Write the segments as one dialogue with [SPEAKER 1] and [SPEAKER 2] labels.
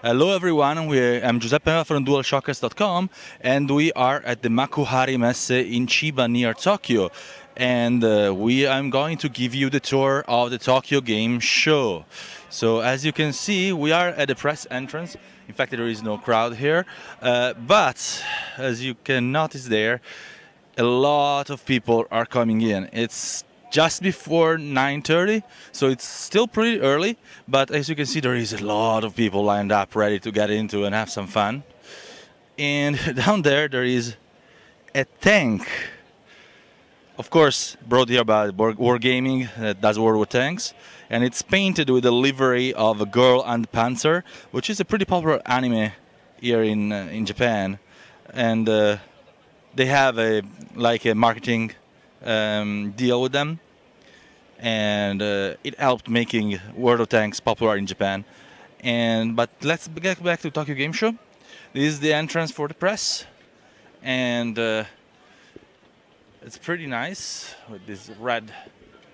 [SPEAKER 1] Hello everyone, I'm Giuseppe from DualShockers.com and we are at the Makuhari Messe in Chiba near Tokyo. And I'm going to give you the tour of the Tokyo Game Show. So as you can see, we are at the press entrance. In fact, there is no crowd here. But as you can notice there, a lot of people are coming in. It's just before 9:30, so it's still pretty early, but as you can see there is a lot of people lined up ready to get into and have some fun. And down there is a tank, of course brought here by Wargaming that does war with tanks, and it's painted with the livery of a girl and Panzer, which is a pretty popular anime here in Japan, and they have a marketing deal with them, and it helped making World of Tanks popular in Japan. But let's get back to Tokyo Game Show. This is the entrance for the press, and it's pretty nice with this red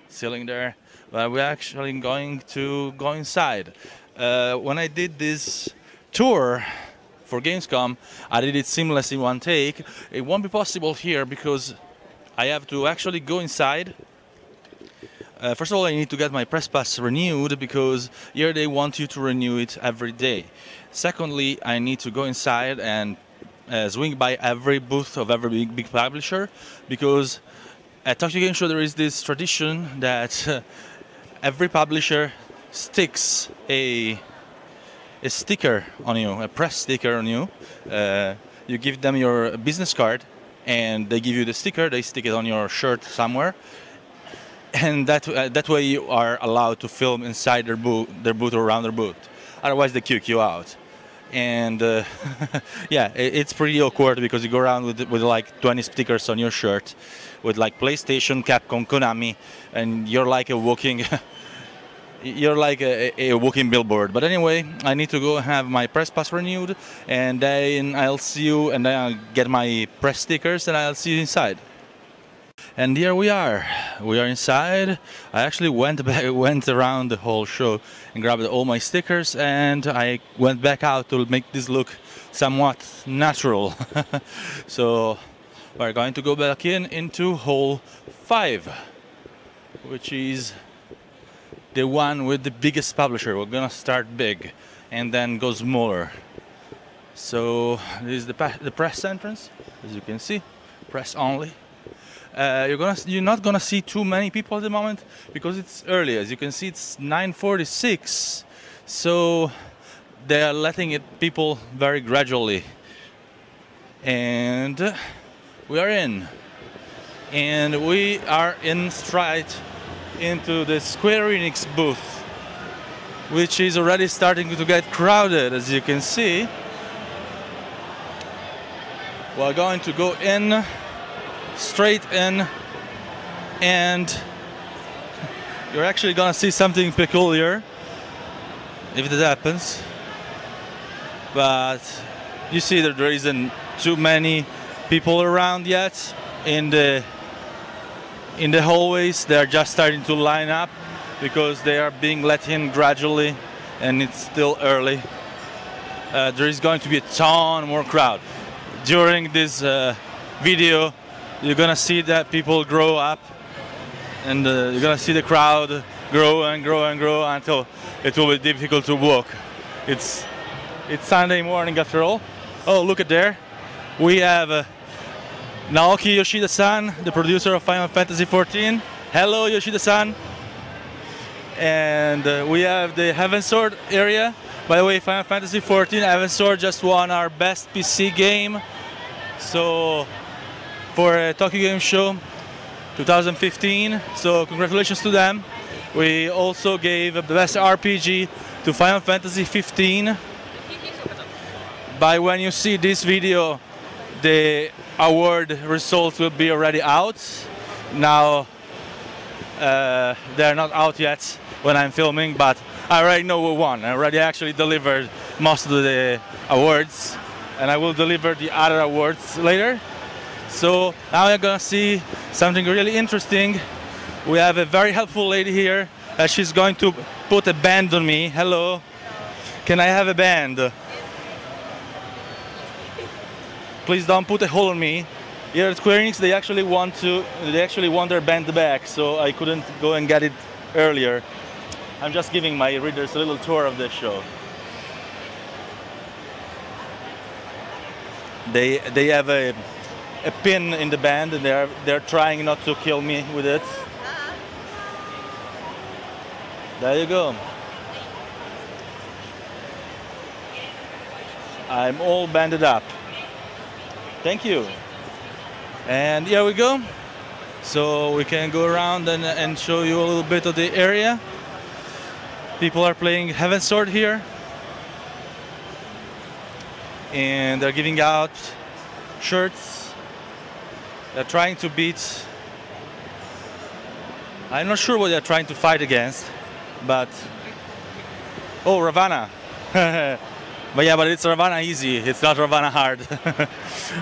[SPEAKER 1] ceiling there. But we're actually going to go inside. When I did this tour for Gamescom, I did it seamlessly in one take. It won't be possible here because I have to actually go inside. First of all, I need to get my press pass renewed because here they want you to renew it every day. Secondly, I need to go inside and swing by every booth of every big publisher, because at Tokyo Game Show there is this tradition that every publisher sticks a sticker on you, a press sticker on you. You give them your business card, and they give you the sticker, they stick it on your shirt somewhere, and that way you are allowed to film inside their booth or around their booth. Otherwise they kick you out. And yeah, it's pretty awkward because you go around with like 20 stickers on your shirt with like PlayStation, Capcom, Konami, and you're like a walking you're like a walking billboard. But anyway, I need to go have my press pass renewed, and then I'll see you, and then I'll get my press stickers, and I'll see you inside. And here we are inside. I actually went around the whole show and grabbed all my stickers, and I went back out to make this look somewhat natural. So we're going to go back into Hall 5, which is the one with the biggest publisher. We're gonna start big and then go smaller. So this is the press entrance, as you can see, press only. You're not gonna see too many people at the moment because it's early. As you can see, it's 9:46, so they are letting people very gradually. And we are in, and we are in straight into the Square Enix booth, which is already starting to get crowded. As you can see, we're going to go in, straight in, and you're actually gonna see something peculiar if that happens. But you see that there isn't too many people around yet in the hallways. They're just starting to line up because they are being let in gradually, and it's still early. There is going to be a ton more crowd. During this video, you're gonna see that people grow up, and you're gonna see the crowd grow and grow and grow until it will be difficult to walk. It's Sunday morning after all. Oh, look at there. We have Naoki Yoshida-san, the producer of Final Fantasy XIV. Hello, Yoshida-san. And we have the Heaven Sword area. By the way, Final Fantasy XIV, Heaven Sword just won our best PC game. So, for Tokyo Game Show 2015. So, congratulations to them. We also gave the best RPG to Final Fantasy XV. By when you see this video, the award results will be already out. Now they're not out yet when I'm filming, but I already know who won. I already actually delivered most of the awards, and I will deliver the other awards later. So now you're gonna see something really interesting. We have a very helpful lady here. She's going to put a band on me. Hello. Can I have a band? Please don't put a hole on me. Here at Square Enix, they actually want their band back, so I couldn't go and get it earlier. I'm just giving my readers a little tour of the show. They have a pin in the band, and they're trying not to kill me with it. There you go. I'm all banded up. Thank you. And here we go. So we can go around and show you a little bit of the area. People are playing Heaven's Sword here. And they're giving out shirts. They're trying to beat... I'm not sure what they're trying to fight against, but... Oh, Ravana. But yeah, but it's Ravana easy, it's not Ravana hard.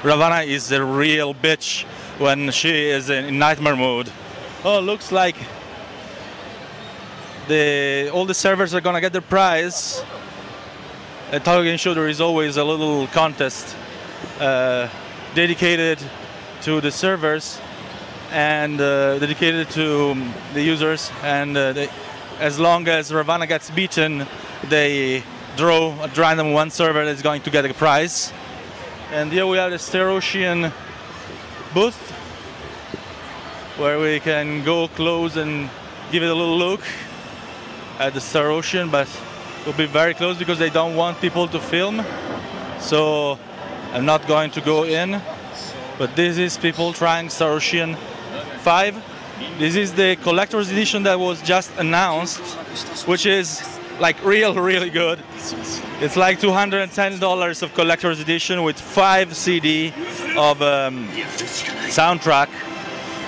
[SPEAKER 1] Ravana is a real bitch when she is in nightmare mode. Oh, looks like all the servers are gonna get their prize. At Tokyo Game Show there is always a little contest dedicated to the servers and dedicated to the users, and as long as Ravana gets beaten, they draw at random one server that's going to get a prize. And here we have the Star Ocean booth, where we can go close and give it a little look at the Star Ocean, but we'll be very close because they don't want people to film. So I'm not going to go in. But this is people trying Star Ocean 5. This is the collector's edition that was just announced, which is like really good. It's like $210 of collector's edition with 5 CD of soundtrack,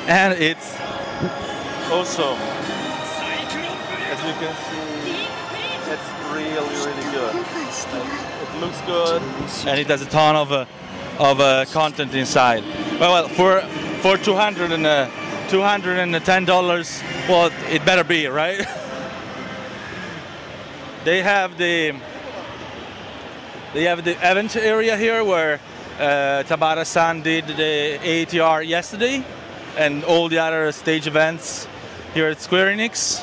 [SPEAKER 1] and it's awesome. As you can see, it's really good. It looks good, and it has a ton of content inside. Well, for $210, well, it better be, right? They have the event area here where Tabata-san did the ATR yesterday, and all the other stage events here at Square Enix.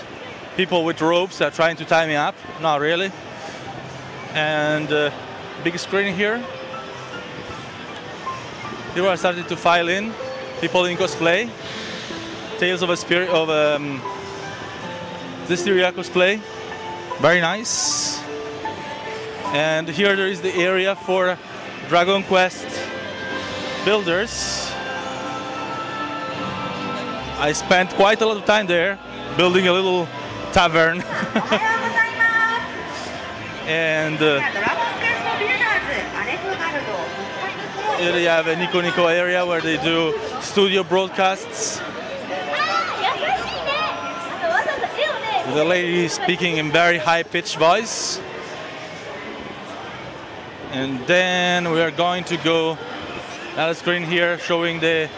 [SPEAKER 1] People with ropes are trying to tie me up. Not really. And big screen here. Here I started to file in. People in cosplay. Tales of a Spirit of Zestiria cosplay. Very nice. And here there is the area for Dragon Quest builders. I spent quite a lot of time there building a little tavern. And here you have a Nico Nico area where they do studio broadcasts. The lady speaking in very high-pitched voice. And then we are going to go another screen here showing the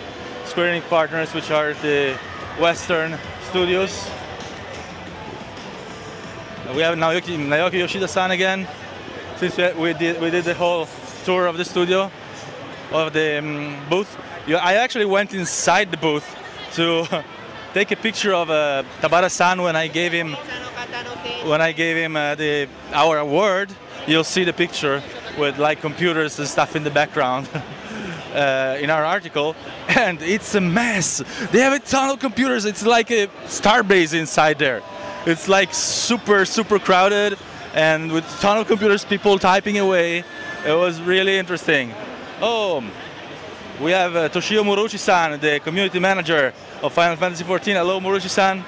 [SPEAKER 1] Square Enix partners, which are the Western studios. We have Naoki Yoshida-san again. Since we did the whole tour of the studio, of the booth. I actually went inside the booth to take a picture of Tabata-san when I gave him our award. You'll see the picture with like computers and stuff in the background in our article, and it's a mess. They have a ton of computers. It's like a starbase inside there. It's like super crowded, and with a ton of computers, people typing away. It was really interesting. Oh, we have Toshio Morochi-san, the community manager of Final Fantasy XIV. Hello, Morochi-san.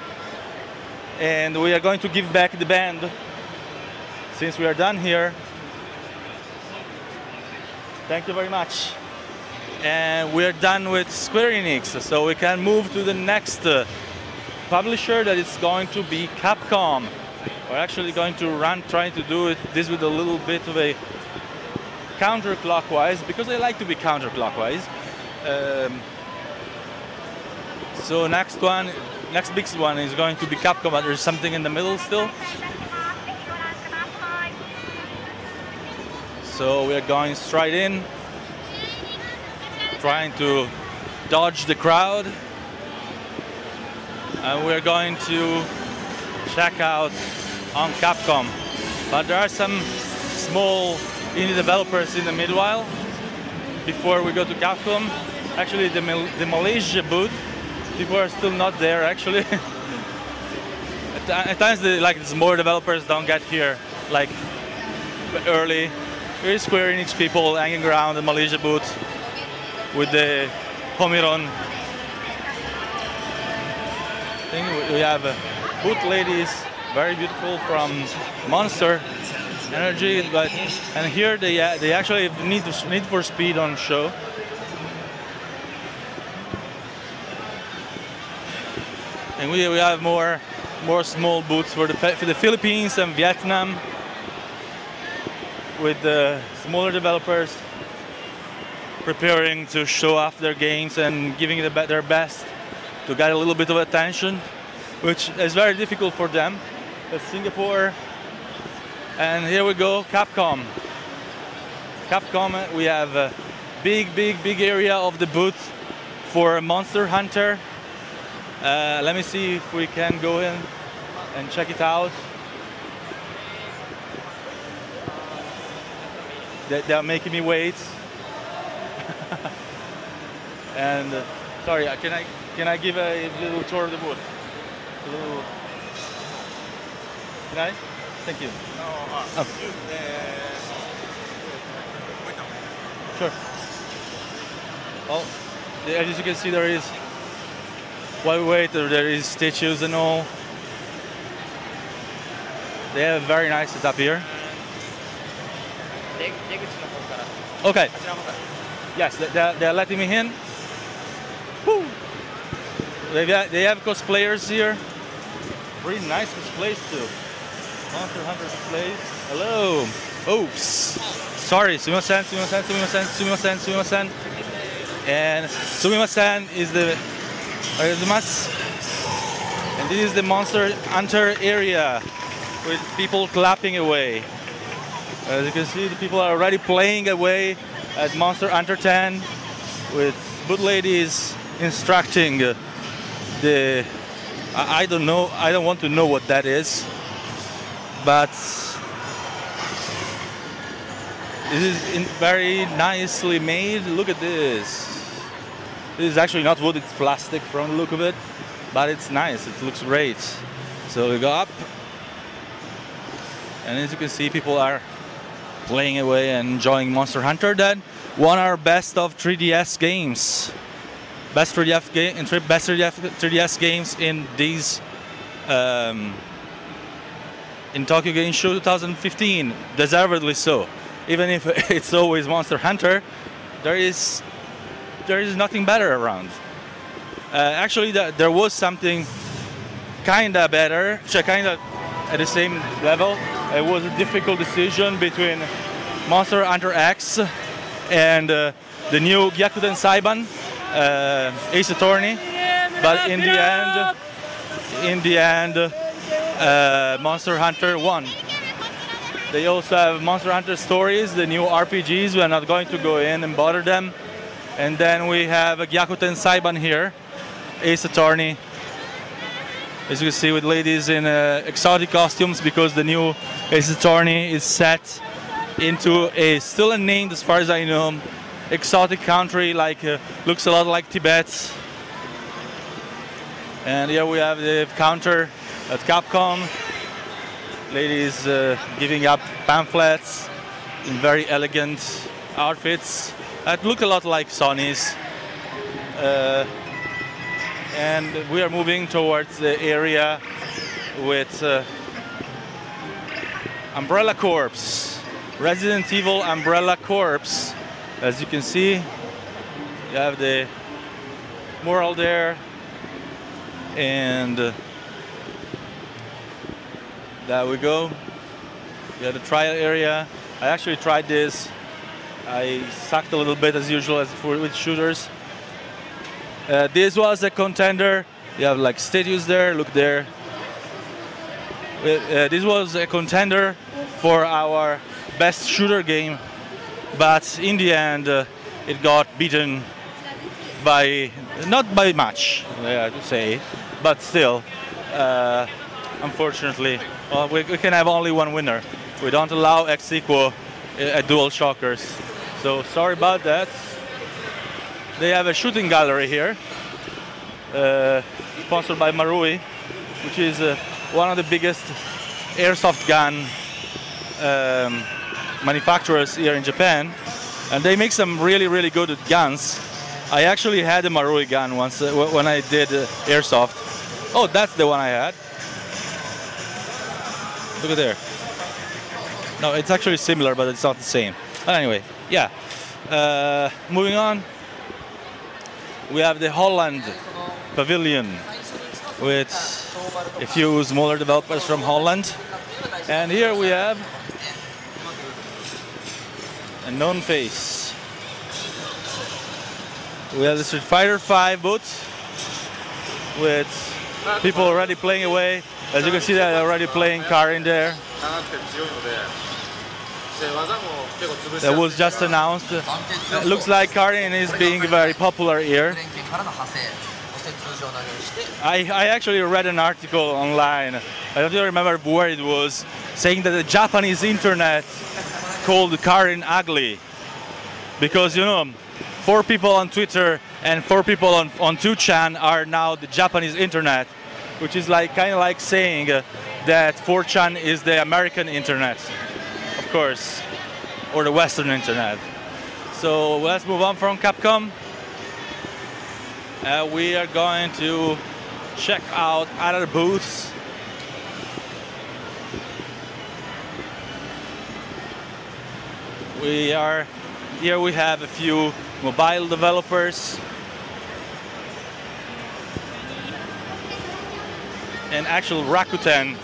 [SPEAKER 1] And we are going to give back the band since we are done here. Thank you very much. And we're done with Square Enix, so we can move to the next publisher, that is going to be Capcom. We're actually going to trying to do this with a little bit of a counterclockwise, because I like to be counterclockwise. So next big one is going to be Capcom, but there's something in the middle still. So we are going straight in, trying to dodge the crowd. And we're going to check out on Capcom. But there are some small indie developers in the meanwhile before we go to Capcom. Actually, the Malaysia booth, people are still not there actually. At times, the more developers don't get here like early. There is Square Enix people hanging around the Malaysia booth with the Homiron thing. We have booth ladies, very beautiful, from Monster Energy, and here they actually have Need for Speed on show. And we have more small booths for the Philippines and Vietnam, with the smaller developers preparing to show off their games and giving their best to get a little bit of attention, which is very difficult for them. That's Singapore. And here we go, Capcom. Capcom, we have a big area of the booth for Monster Hunter. Let me see if we can go in and check it out. They're making me wait. And sorry, can I give a little tour of the booth? Can I? Thank you. Sure. Well, as you can see, there is, while we wait, there is statues and all. They have a very nice setup here. Okay. Yes, they're letting me in. Woo. They have cosplayers here. Really nice cosplays too. Monster Hunter displays. Hello. Oops. Sorry. Sumimasen. And Sumimasen is the. And this is the Monster Hunter area with people clapping away. As you can see, the people are already playing away at Monster Hunter 10 with booth ladies instructing the. I don't know. I don't want to know what that is, but this is very nicely made. Look at this. This is actually not wood; it's plastic from the look of it, but it's nice. It looks great. So we go up, and as you can see, people are playing away and enjoying Monster Hunter. That won our best of 3DS games. Best 3DS games in these in Tokyo Game Show 2015, deservedly so. Even if it's always Monster Hunter, there is nothing better around. Actually, there was something kinda better, kinda at the same level. It was a difficult decision between Monster Hunter X and the new Gyakuten Saiban. Ace Attorney, but in the end, Monster Hunter won. They also have Monster Hunter Stories, the new RPGs. We are not going to go in and bother them. And then we have a Gyakuten Saiban here, Ace Attorney, as you can see, with ladies in exotic costumes, because the new Ace Attorney is set into still unnamed, as far as I know, exotic country, looks a lot like Tibet. And here we have the counter at Capcom. Ladies giving up pamphlets in very elegant outfits that look a lot like Sony's. And we are moving towards the area with Umbrella Corps, Resident Evil Umbrella Corps. As you can see, you have the mural there, and there we go. We have the trial area. I actually tried this. I sucked a little bit as usual with shooters. This was a contender. You have like statues there. Look there. This was a contender for our best shooter game but in the end it got beaten by, not by much, I have to say, but still, unfortunately, well, we can have only one winner. We don't allow ex equo at DualShockers, so sorry about that. They have a shooting gallery here, sponsored by Marui, which is one of the biggest airsoft gun manufacturers here in Japan, and they make some really good guns. I actually had a Marui gun once when I did airsoft. Oh, that's the one I had. Look at there. No, it's actually similar, but it's not the same. But anyway, yeah. Moving on, we have the Holland pavilion with a few smaller developers from Holland. And here we have a known face. We have the Street Fighter 5 booth with people already playing away. As you can see, they're already playing Karin there. That was just announced. It looks like Karin is being very popular here. I actually read an article online, I don't even remember where it was, saying that the Japanese internet called Karin ugly. Because, you know, 4 people on Twitter and 4 people on 2chan are now the Japanese internet, which is like kind of like saying that 4chan is the American internet, of course, or the Western internet. So let's move on from Capcom. We are going to check out other booths. Here we have a few mobile developers and actual Rakuten,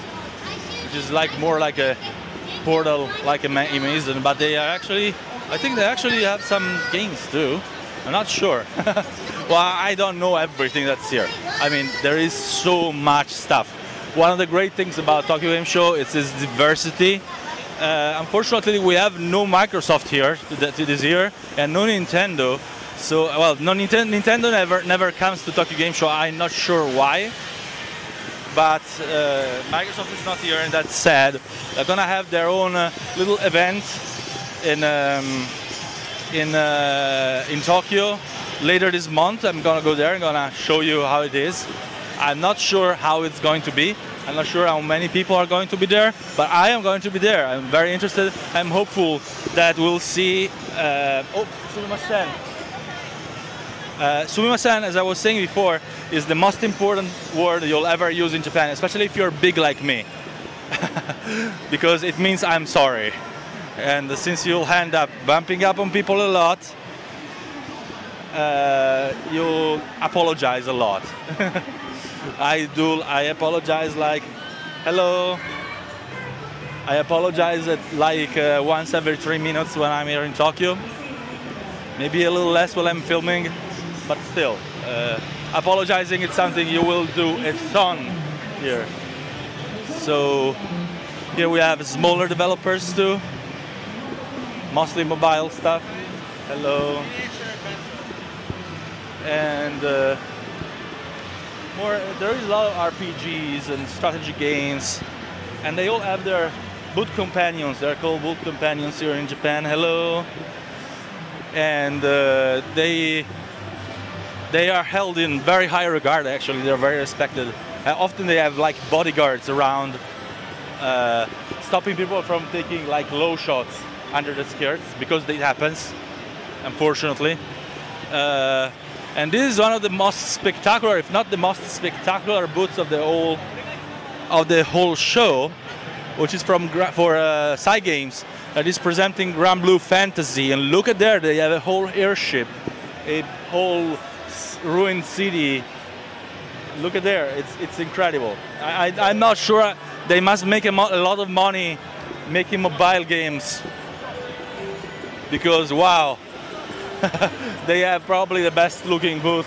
[SPEAKER 1] which is like more like a portal, like a Amazon, but they are actually, I think they actually have some games too. I'm not sure. Well, I don't know everything that's here. I mean, there is so much stuff. One of the great things about Tokyo Game Show is its diversity. Unfortunately, we have no Microsoft here this year and no Nintendo. So, well, no Nintendo never comes to Tokyo Game Show. I'm not sure why, but Microsoft is not here, and that's sad. They're gonna have their own little event in Tokyo later this month. I'm gonna go there and gonna show you how it is. I'm not sure how it's going to be. I'm not sure how many people are going to be there, but I am going to be there. I'm very interested. I'm hopeful that we'll see. Oh, sumimasen. Sumimasen, as I was saying before, is the most important word you'll ever use in Japan, especially if you're big like me, because it means I'm sorry. And since you'll end up bumping up on people a lot, you'll apologize a lot. I apologize like, hello. I apologize like once every 3 minutes when I'm here in Tokyo. Maybe a little less while I'm filming, but still. Apologizing is something you will do a ton here. So here we have smaller developers too. Mostly mobile stuff. Hello. And there is a lot of RPGs and strategy games, and they all have their booth companions. They're called booth companions here in Japan. Hello. And they are held in very high regard. Actually, they're very respected. Often they have like bodyguards around, stopping people from taking like low shots under the skirts, because it happens, unfortunately. And this is one of the most spectacular, if not the most spectacular booths of the whole show, which is for Side Games, that is presenting Grand Blue Fantasy. And look at there, they have a whole airship, a whole ruined city. Look at there, it's incredible. I'm not sure, they must make a lot of money making mobile games, because wow. They have probably the best looking booth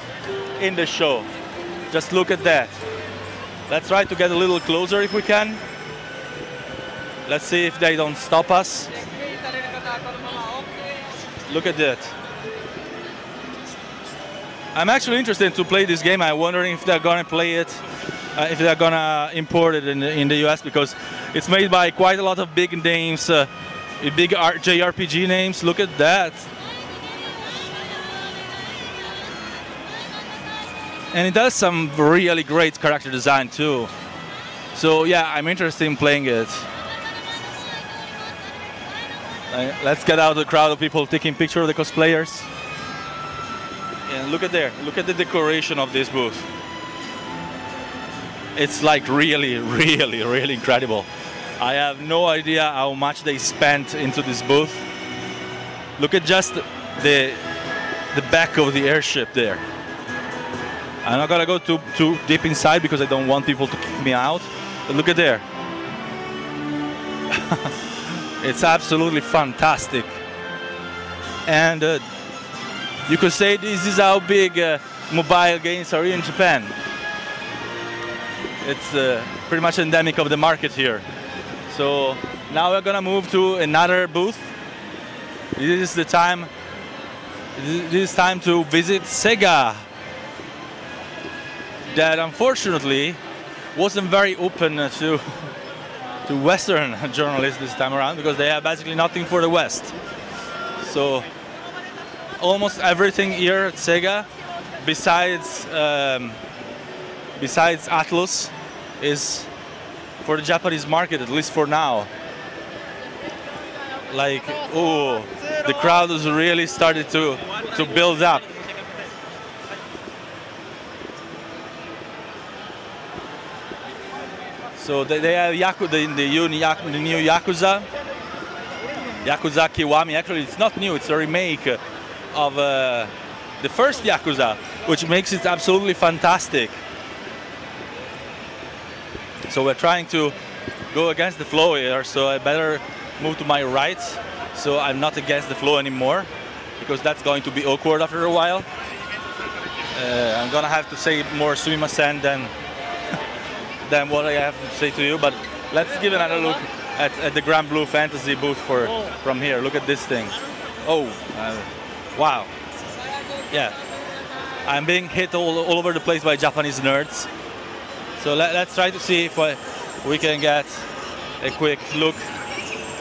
[SPEAKER 1] in the show. Just look at that. Let's try to get a little closer if we can. Let's see if they don't stop us. Look at that. I'm actually interested to play this game. I'm wondering if they're gonna play it, if they're gonna import it in the US, because it's made by quite a lot of big names, big JRPG names. Look at that. And it does some really great character design too. So yeah, I'm interested in playing it. Let's get out of the crowd of people taking pictures of the cosplayers. And look at there, look at the decoration of this booth. It's like really, really, really incredible. I have no idea how much they spent into this booth. Look at just the back of the airship there. I'm not gonna go too deep inside because I don't want people to kick me out. But look at there. It's absolutely fantastic. And you could say this is how big mobile games are in Japan. It's pretty much endemic of the market here. So now we're gonna move to another booth. This is time to visit Sega. That unfortunately wasn't very open to Western journalists this time around, because they have basically nothing for the West. So almost everything here at Sega, besides Atlus, is for the Japanese market, at least for now. Like, oh, the crowd has really started to build up. So they have the new Yakuza Kiwami. Actually, it's not new, it's a remake of the first Yakuza, which makes it absolutely fantastic. So we're trying to go against the flow here, so I better move to my right, so I'm not against the flow anymore, because that's going to be awkward after a while. I'm gonna have to say more sumimasen than what I have to say to you, but let's give another look at the Grand Blue Fantasy booth from here. Look at this thing. Oh, wow. Yeah, I'm being hit all over the place by Japanese nerds. So let's try to see if we can get a quick look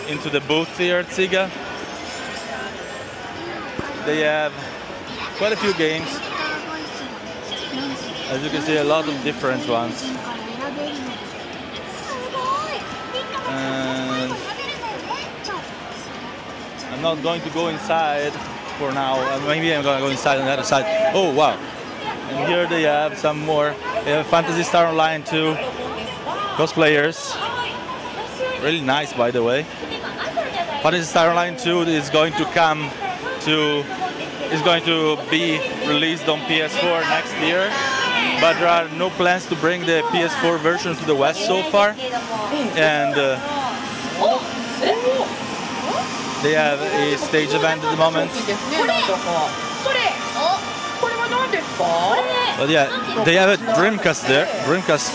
[SPEAKER 1] into the booth here at Sega. They have quite a few games. As you can see, a lot of different ones. And I'm not going to go inside for now. Maybe I'm going to go inside on the other side. Oh, wow. And here they have some more. They have Phantasy Star Online 2 cosplayers. Really nice, by the way. Phantasy Star Online 2 is going to be released on PS4 next year, but there are no plans to bring the PS4 version to the West so far. And they have a stage event at the moment. But yeah, they have a Dreamcast there, Dreamcast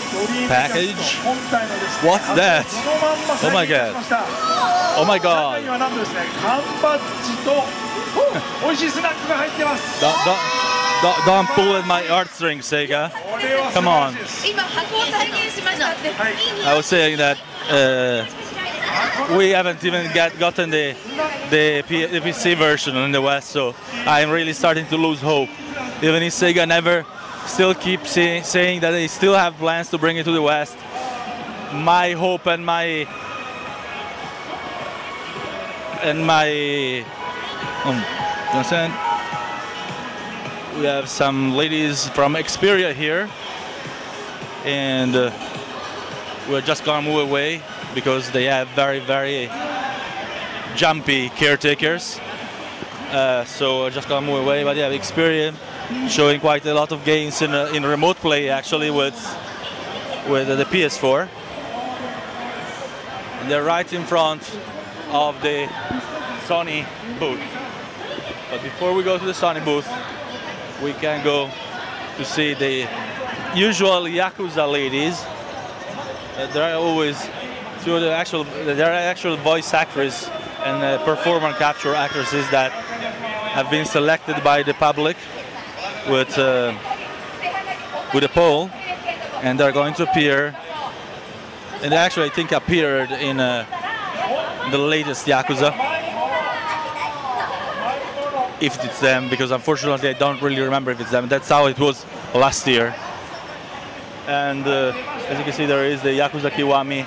[SPEAKER 1] package. What's that? Oh my god. Oh my god. Don't pull at my heartstrings, Sega. Come on. I was saying that we haven't even gotten the PC version in the West, so I'm really starting to lose hope. Even if Sega still keeps saying that they still have plans to bring it to the West, my hope and my understand? We have some ladies from Xperia here, and we're just gonna move away because they have very, very jumpy caretakers. So we're just gonna move away. But yeah, Xperia showing quite a lot of games in remote play, actually, with the PS4. And they're right in front of the Sony booth. But before we go to the Sony booth, we can go to see the usual Yakuza ladies. There are always there are actual voice actors and performer capture actresses that have been selected by the public with a poll, and they're going to appear. And they actually, I think, appeared in the latest Yakuza. If it's them, because unfortunately I don't really remember if it's them. That's how it was last year. And as you can see, there is the Yakuza Kiwami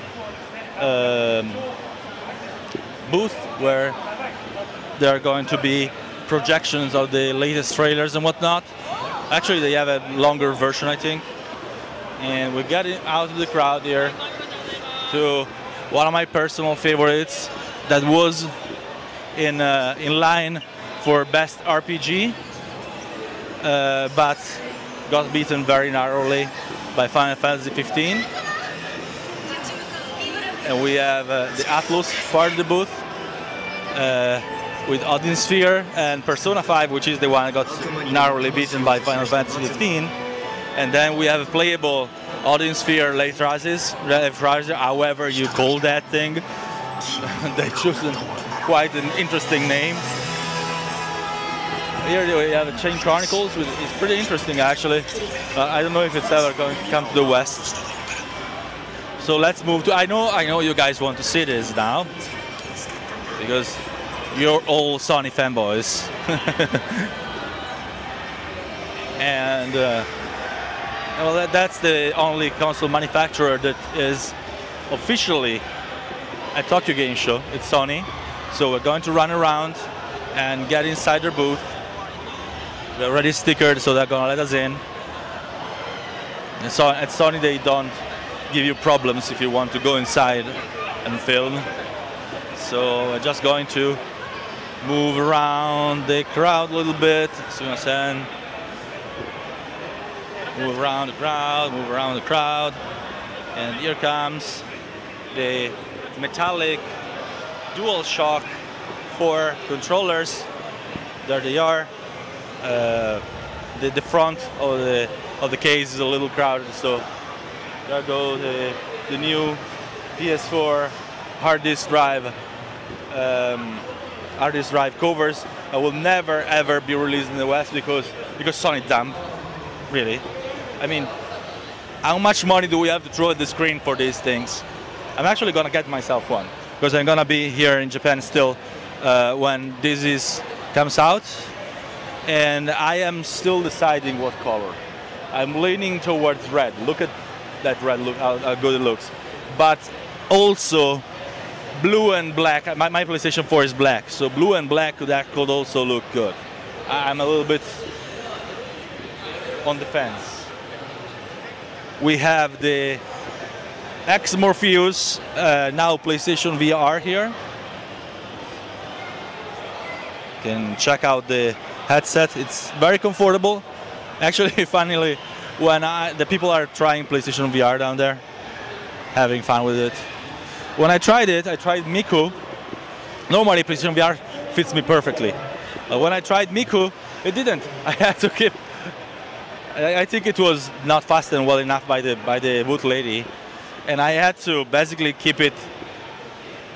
[SPEAKER 1] booth where there are going to be projections of the latest trailers and whatnot. Actually, they have a longer version, I think. And we're getting out of the crowd here to one of my personal favorites that was in line for best RPG, but got beaten very narrowly by Final Fantasy 15. And we have the Atlus part of the booth with Odin Sphere and Persona 5, which is the one that got narrowly beaten by Final Fantasy 15. And then we have a playable Odin Sphere Leithrazes, however you call that thing. They chosen quite an interesting name. Here we have a Chain Chronicles, it's pretty interesting actually. I don't know if it's ever going to come to the West. So let's move to, I know you guys want to see this now, because you're all Sony fanboys. And well, that's the only console manufacturer that is officially a Tokyo Game Show. It's Sony. So we're going to run around and get inside their booth. They're already stickered, so they're gonna let us in. And so at Sony, they don't give you problems if you want to go inside and film. So we're just going to move around the crowd a little bit. See what I'm saying? Move around the crowd, move around the crowd. And here comes the metallic DualShock 4 controllers. There they are. The front of the case is a little crowded, so there go the new PS4 hard disk drive covers. That will never ever be released in the West because Sony dumb, really. I mean, how much money do we have to throw at the screen for these things? I'm actually gonna get myself one because I'm gonna be here in Japan still when this comes out. And I am still deciding what color. I'm leaning towards red. Look at that red look, how good it looks. But also blue and black. My PlayStation 4 is black, so blue and black could also look good. I'm a little bit on the fence. We have the X Morpheus, now PlayStation VR here. You can check out the headset. It's very comfortable. Actually, finally, when the people are trying PlayStation VR down there, having fun with it. When I tried it, I tried Miku. Normally, PlayStation VR fits me perfectly. When I tried Miku, it didn't. I had to keep. I think it was not fastened well enough by the booth lady, and I had to basically keep it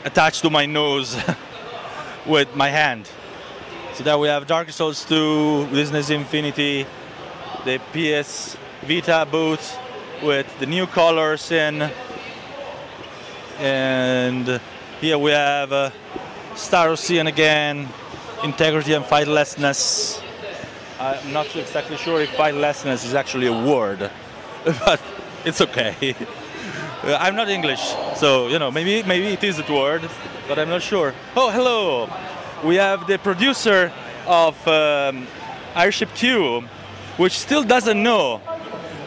[SPEAKER 1] attached to my nose with my hand. So there we have Dark Souls 2, Disney's Infinity, the PS Vita booth with the new colors in, and here we have Star Ocean again, Integrity and Fightlessness. I'm not exactly sure if fightlessness is actually a word, but it's okay. I'm not English, so maybe it is a word, but I'm not sure. Oh, hello. We have the producer of Airship 2, which still doesn't know,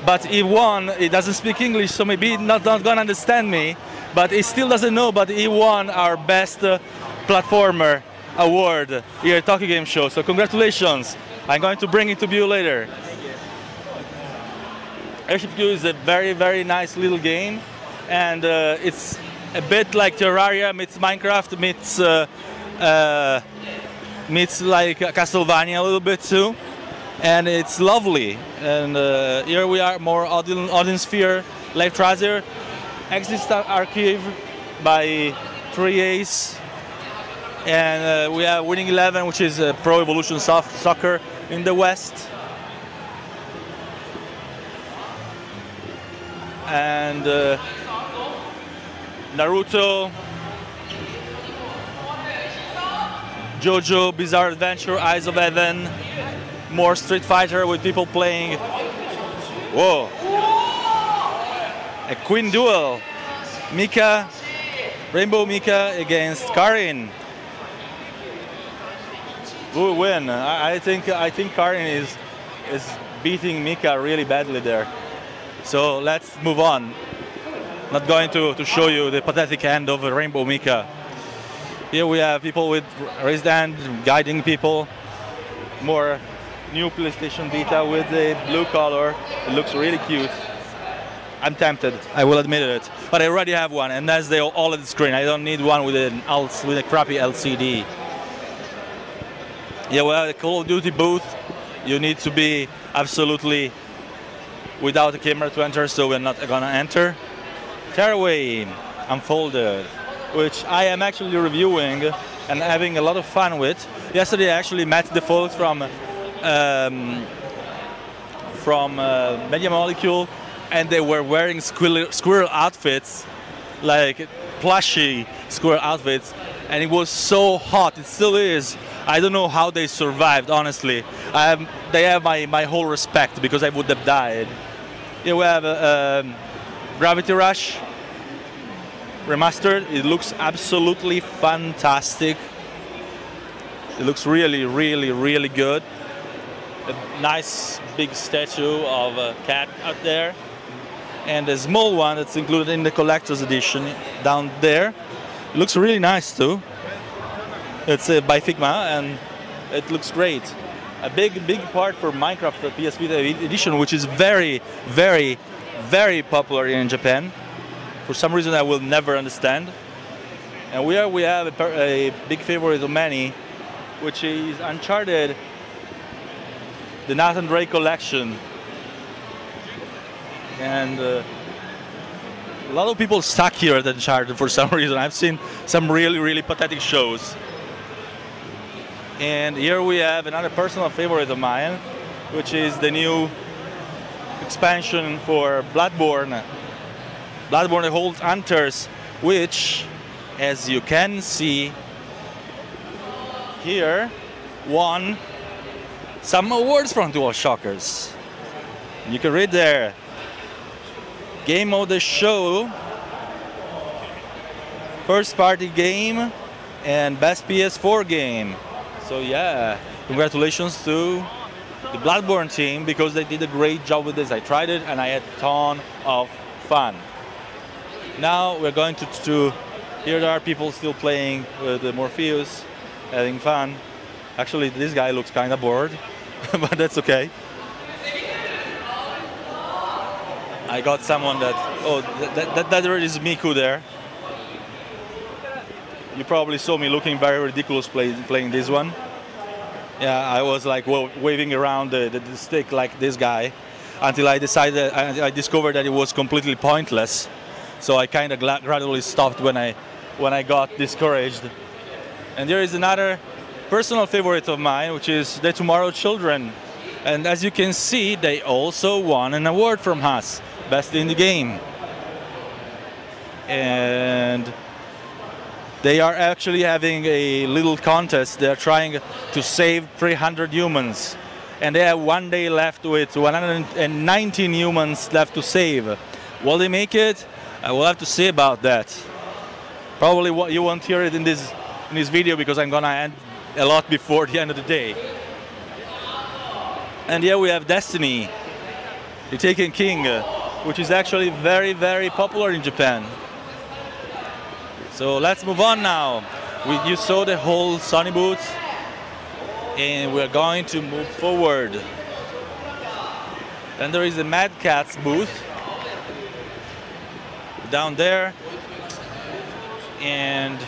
[SPEAKER 1] but he won. He doesn't speak English, so maybe he's not gonna understand me, but he still doesn't know, but he won our best platformer award here at Tokyo Game Show, so congratulations. I'm going to bring it to you later. Airship 2 is a very, very nice little game, and it's a bit like Terraria meets Minecraft meets like Castlevania a little bit too, and it's lovely. And here we are, more Odin Sphere, Leithrazes, Exit Archive by 3Ace, And we have Winning 11, which is Pro Evolution Soccer in the West. And Naruto, JoJo, Bizarre Adventure, Eyes of Heaven, more Street Fighter with people playing. Whoa! A Queen Duel, Mika, Rainbow Mika against Karin. Who will win? I think Karin is beating Mika really badly there. So let's move on. Not going to show you the pathetic end of Rainbow Mika. Here we have people with raised hand guiding people. More new PlayStation Vita with the blue color. It looks really cute. I'm tempted, I will admit it. But I already have one, and that's the OLED screen. I don't need one with a crappy LCD. Yeah, well, the Call of Duty booth, you need to be absolutely without a camera to enter, so we're not gonna enter. Tearaway Unfolded, which I am actually reviewing and having a lot of fun with. Yesterday I actually met the folks from Media Molecule, and they were wearing squirrel outfits, like plushy squirrel outfits, and it was so hot. It still is. I don't know how they survived, honestly. They have my whole respect, because I would have died. Here we have Gravity Rush remastered. It looks absolutely fantastic. It looks really, really, really good. A nice big statue of a cat out there, and a small one that's included in the collector's edition down there. It looks really nice too. It's by Figma, and it looks great. A big part for Minecraft PS Vita edition, which is very, very, very popular in Japan. For some reason I will never understand. And we have a big favorite of many, which is Uncharted, the Nathan Drake collection. And a lot of people stuck here at Uncharted for some reason. I've seen some really, really pathetic shows. And here we have another personal favorite of mine, which is the new expansion for Bloodborne. Bloodborne Old Hunters, which, as you can see here, won some awards from DualShockers. You can read there. Game of the Show, First Party Game, and Best PS4 Game. So yeah, congratulations to the Bloodborne team, because they did a great job with this. I tried it and I had a ton of fun. Now we're going to here there are people still playing with the Morpheus, having fun. Actually, this guy looks kind of bored, but that's okay. I got someone that, that is Miku there. You probably saw me looking very ridiculous playing this one. Yeah, I was like waving around the stick like this guy, until I discovered that it was completely pointless. So I kind of gradually stopped when I got discouraged. And there is another personal favorite of mine, which is the Tomorrow Children. And as you can see, they also won an award from us, Best in the Game. And they are actually having a little contest. They are trying to save 300 humans. And they have 1 day left with 119 humans left to save. Will they make it? I will have to say about that. Probably you won't hear it in this video, because I'm gonna end a lot before the end of the day. And here we have Destiny, the Taken King, which is actually very, very popular in Japan. So let's move on now. You saw the whole Sony booth, and we're going to move forward. Then there is the Mad Catz booth down there, and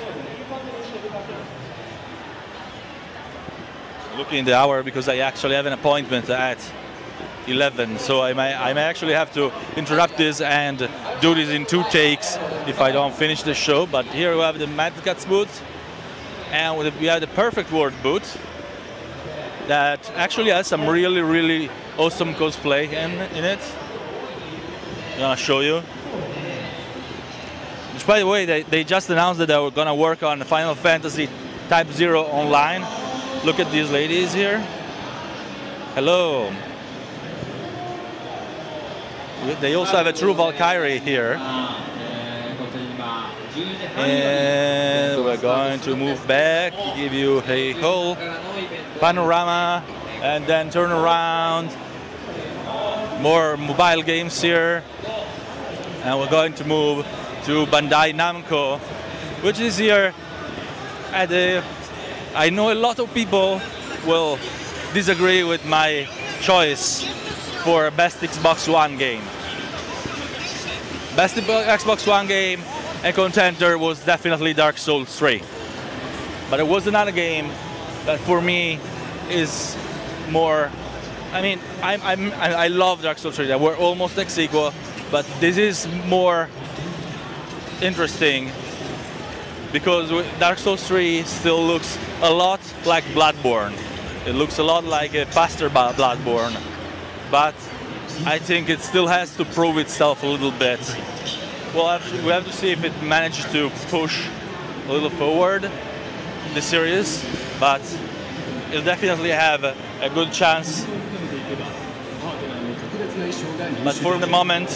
[SPEAKER 1] looking at the hour, because I actually have an appointment at 11, so I may actually have to interrupt this and do this in 2 takes if I don't finish the show. But here we have the Mad Catz booth, And we have the Perfect World booth that actually has some really, really awesome cosplay in it. I'm gonna show you. Which, by the way, they just announced that they were gonna work on Final Fantasy Type 0 online. Look at these ladies here. Hello. They also have a true Valkyrie here. And we're going to move back, give you a whole panorama, and then turn around. More mobile games here. And we're going to move to Bandai Namco, which is here at the... I know a lot of people will disagree with my choice for best Xbox One game. Best Xbox One game and contender was definitely Dark Souls 3. But it was another game that for me is more... I mean, I love Dark Souls 3. We're almost ex equal, but this is more interesting because Dark Souls 3 still looks a lot like Bloodborne. It looks a lot like a faster Bloodborne, but I think it still has to prove itself a little bit. Well, we have to see if it manages to push a little forward the series, but it'll definitely have a good chance. But for the moment,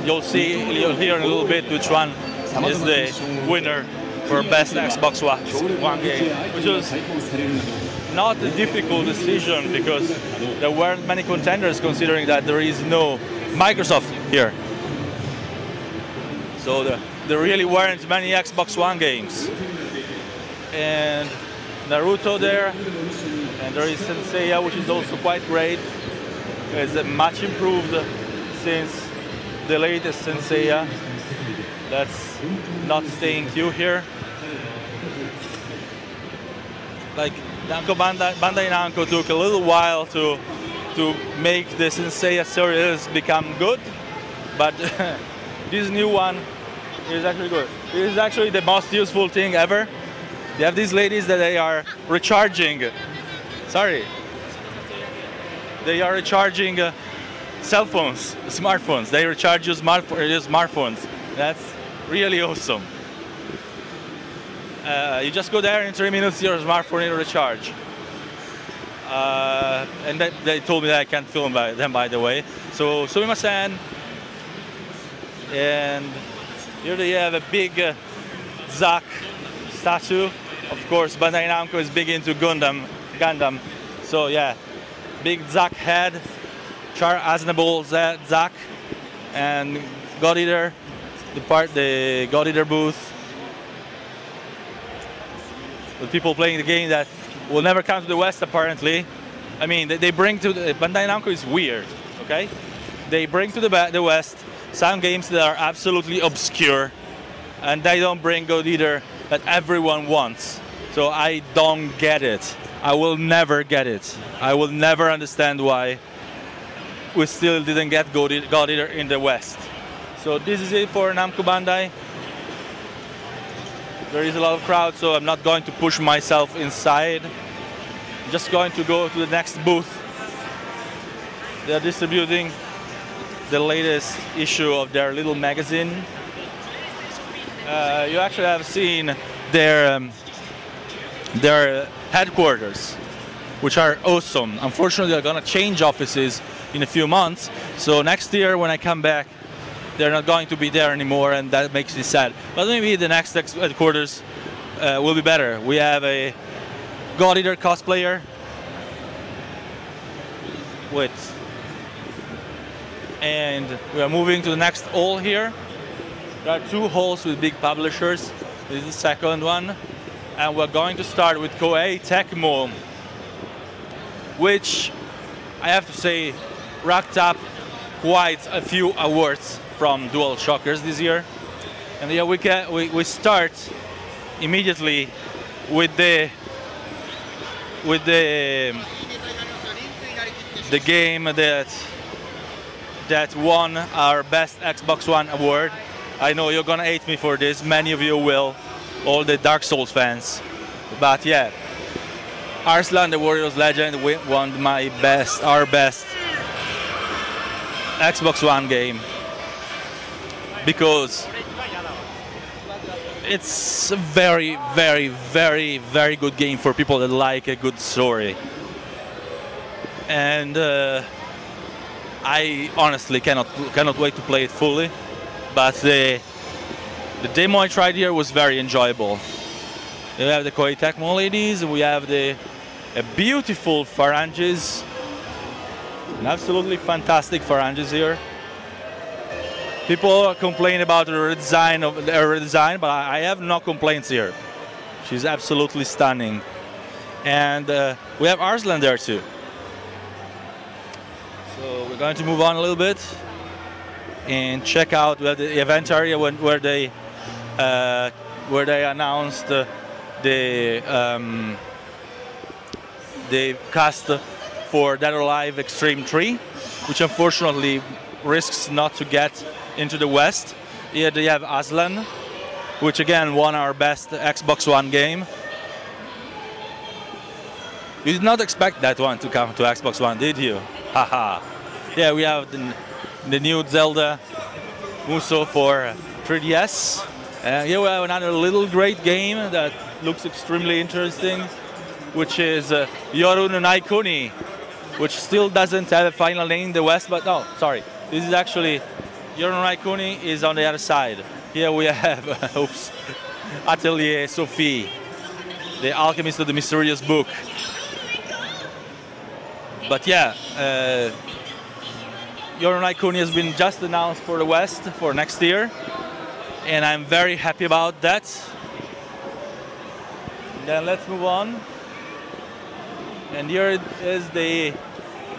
[SPEAKER 1] you'll hear in a little bit which one is the winner for best Xbox One game, which was not a difficult decision because there weren't many contenders considering that there is no Microsoft here. So there really weren't many Xbox One games. And Naruto there, and there is Senseiya, which is also quite great. It's much improved since the latest Senseiya. That's not staying queue here. Like Bandai Namco took a little while to make the Senseiya series become good, but this new one is actually good. It is actually the most useful thing ever. They have these ladies that they are recharging. Sorry. They are recharging cell phones, smartphones. They recharge your smartphones. That's really awesome. You just go there in 3 minutes, your smartphone will recharge. And they told me that I can't film them, by the way. So, sumimasen. And here they have a big Zack statue. Of course, Bandai Namco is big into Gundam. So yeah, big Zack head, Char Aznavour Zack, and God Eater, the God Eater booth. With people playing the game that will never come to the West, apparently. I mean, they bring to Bandai Namco is weird, okay? They bring to the West some games that are absolutely obscure, and they don't bring God Eater that everyone wants. So I don't get it. I will never get it. I will never understand why we still didn't get God Eater in the West. So this is it for Namco Bandai. There is a lot of crowd, so I'm not going to push myself inside. I'm just going to go to the next booth. They're distributing the latest issue of their little magazine. You actually have seen their headquarters, which are awesome. Unfortunately, they're gonna change offices in a few months. So next year, when I come back, they're not going to be there anymore, and that makes me sad. But maybe the next headquarters will be better. We have a God Eater cosplayer and we are moving to the next hall here. There are two halls with big publishers. This is the second one. And we're going to start with Koei Tecmo, which I have to say racked up quite a few awards from DualShockers this year. And yeah, we start immediately with the game that won our best Xbox One award. I know you're gonna hate me for this, many of you will. all the Dark Souls fans. But yeah, Arslan, the Warriors legend, won our best Xbox One game because it's a very, very, very, very good game for people that like a good story. And I honestly cannot wait to play it fully. But the demo I tried here was very enjoyable. We have the Koei Tecmo ladies, we have a beautiful phalanges, an absolutely fantastic phalanges here. People complain about the redesign, but I have no complaints here. She's absolutely stunning. And we have Arslan there too. So we're going to move on a little bit and check out the event area where they announced the cast for Dead or Alive Extreme 3, which unfortunately risks not to get into the West. Here they have Aslan, which again won our best Xbox One game. You did not expect that one to come to Xbox One, did you? Haha. Yeah, we have the new Zelda Muso for 3DS. Here we have another little great game that looks extremely interesting, which is Yoru no Naikuni, which still doesn't have a final name in the West, but no, sorry. This is actually, Yoru no Naikuni is on the other side. Here we have, oops, Atelier Sophie, the alchemist of the mysterious book. But yeah, Yoru no Naikuni has been just announced for the West for next year, and I'm very happy about that. Then let's move on. And here is the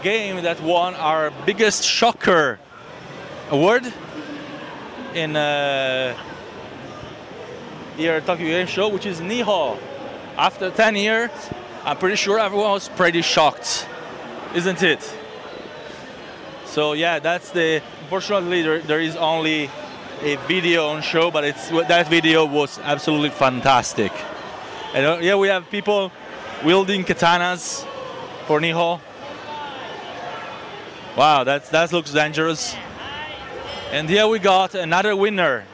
[SPEAKER 1] game that won our biggest shocker award in here at Tokyo Game Show, which is Niho. After 10 years, I'm pretty sure everyone was pretty shocked, isn't it? So yeah, that's unfortunately there is only a video on show, but that video was absolutely fantastic. And here we have people wielding katanas for Niho. Wow, that looks dangerous. And here we got another winner.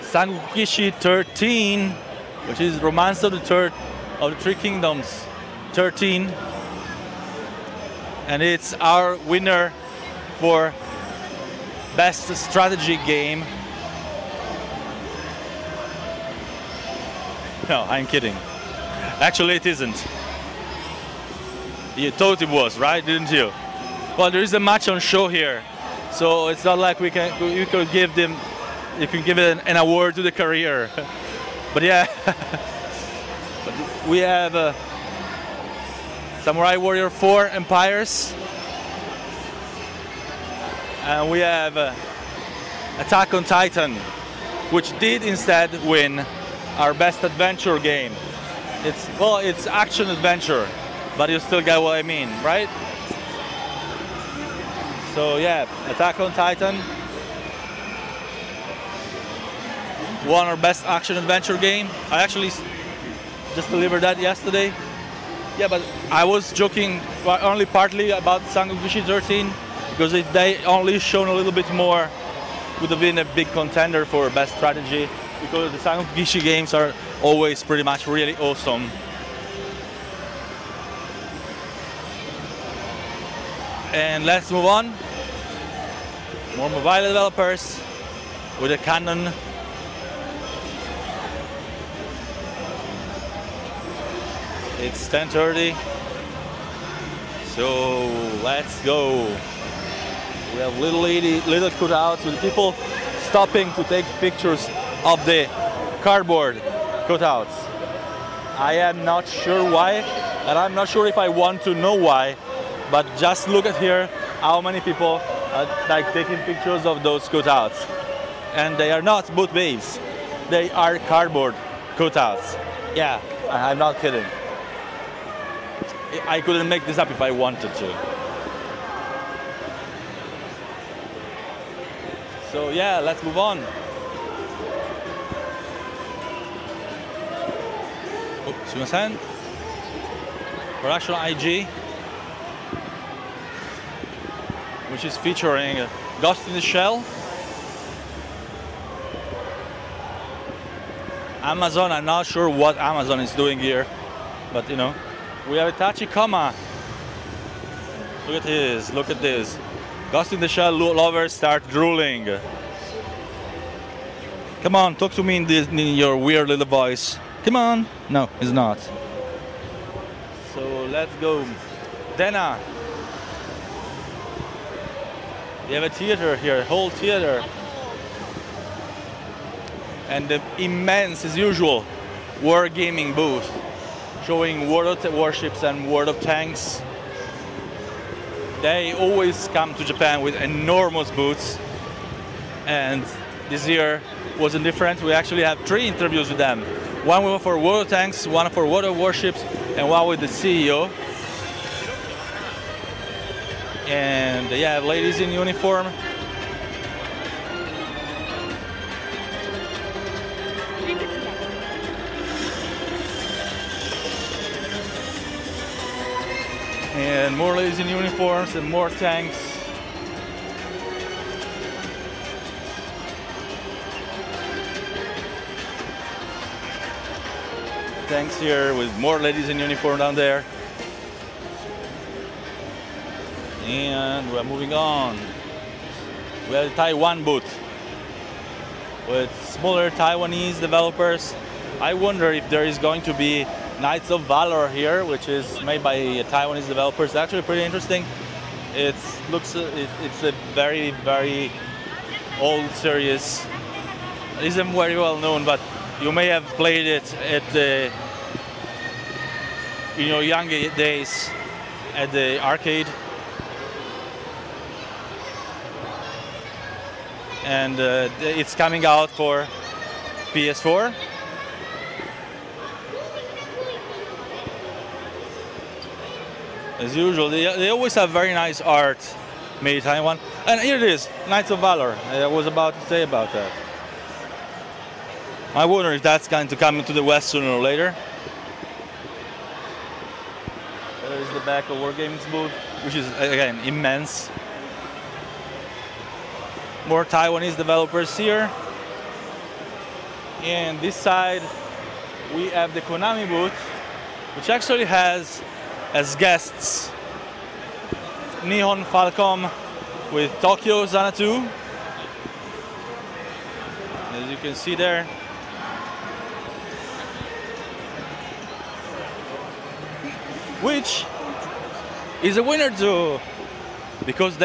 [SPEAKER 1] Sangukishi 13, which is Romance of the Three Kingdoms 13. And it's our winner for best strategy game. No, I'm kidding. Actually, it isn't. You thought it was, right? Didn't you? Well, there is a match on show here, so it's not like you could give them. You can give it an award to the career. But yeah, we have Samurai Warrior 4 Empires, and we have Attack on Titan, which did instead win our best adventure game. It's action adventure, but you still get what I mean, right? So yeah, Attack on Titan won our best action adventure game. I actually just delivered that yesterday. Yeah, but I was joking only partly about Sangukishi 13, because if they only shown a little bit more, would have been a big contender for best strategy, because the Sangukishi games are always pretty much really awesome. And let's move on. More mobile developers with a Canon. It's 10:30, so let's go. We have little cutouts with people stopping to take pictures of the cardboard cutouts. I am not sure why, and I'm not sure if I want to know why, but just look at here how many people are like taking pictures of those cutouts. And they are not boot babes, they are cardboard cutouts. Yeah, I'm not kidding. I couldn't make this up if I wanted to. So yeah, let's move on. Oh, sumimasen. Production IG, which is featuring Ghost in the Shell. Amazon, I'm not sure what Amazon is doing here, but you know. We have a Tachikoma. Look at this. Ghost in the Shell lovers start drooling. Come on, talk to me in your weird little voice. Come on. No, it's not. So let's go. Dena. We have a theater here, a whole theater. And the immense, as usual, wargaming booth showing World of Warships and World of Tanks. They always come to Japan with enormous booths, and this year wasn't different. We actually have 3 interviews with them. One for World of Tanks, one for World of Warships, and one with the CEO. And yeah, ladies in uniform. And more ladies in uniforms and more tanks. Tanks here with more ladies in uniform down there. And we're moving on. We have the Taiwan booth with smaller Taiwanese developers. I wonder if there is going to be Knights of Valor here, which is made by Taiwanese developers. It's actually pretty interesting. It's a very, very old series. It isn't very well known, but you may have played it at in your young days at the arcade. And it's coming out for PS4. As usual, they always have very nice art made in Taiwan. And here it is, Knights of Valor. I was about to say about that. I wonder if that's going to come into the West sooner or later. There is the back of Wargaming's booth, which is, again, immense. More Taiwanese developers here. And this side, we have the Konami booth, which actually has as guests Nihon Falcom with Tokyo Xanadu, as you can see there. Which is a winner too, because